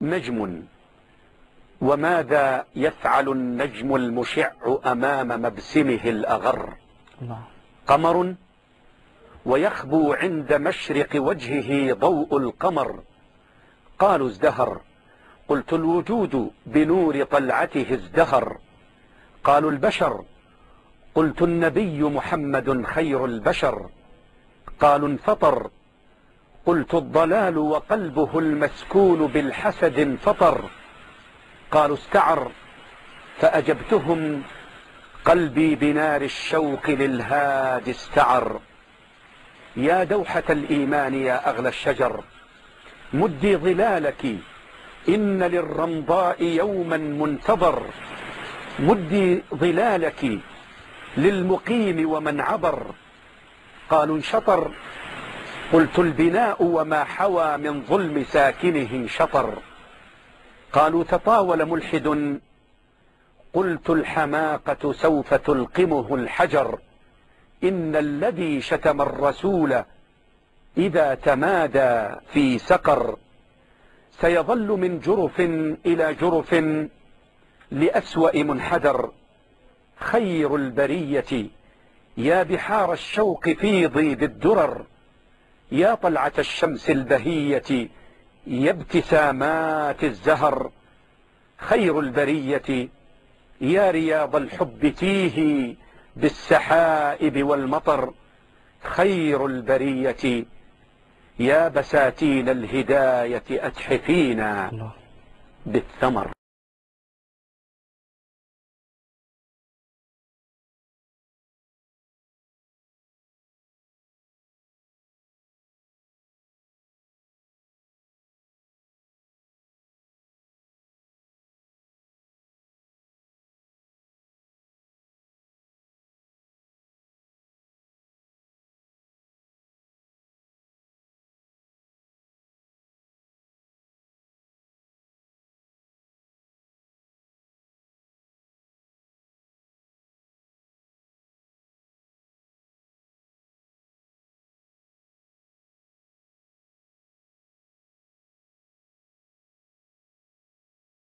نجم، وماذا يفعل النجم المشع أمام مبسمه الأغر؟ قمر، ويخبو عند مشرق وجهه ضوء القمر. قالوا ازدهر، قلت الوجود بنور طلعته ازدهر. قالوا البشر، قلت النبي محمد خير البشر. قالوا انفطر، قلت الضلال وقلبه المسكون بالحسد انفطر. قالوا استعر، فأجبتهم قلبي بنار الشوق للهادي استعر. يا دوحة الإيمان يا أغلى الشجر، مدي ظلالك إن للرمضاء يوما منتظر. مدي ظلالك للمقيم ومن عبر. قالوا انشطر، قلت البناء وما حوى من ظلم ساكنه شطر. قالوا تطاول ملحد، قلت الحماقة سوف تلقمه الحجر. إن الذي شتم الرسول إذا تمادى في سقر، سيظل من جرف إلى جرف لأسوأ منحدر. خير البرية يا بحار الشوق فيضي بالدرر. يا طلعة الشمس البهية يا ابتسامات الزهر. خير البرية يا رياض الحب تيهي بالسحائب والمطر. خير البرية يا بساتين الهداية أتحفينا بالثمر.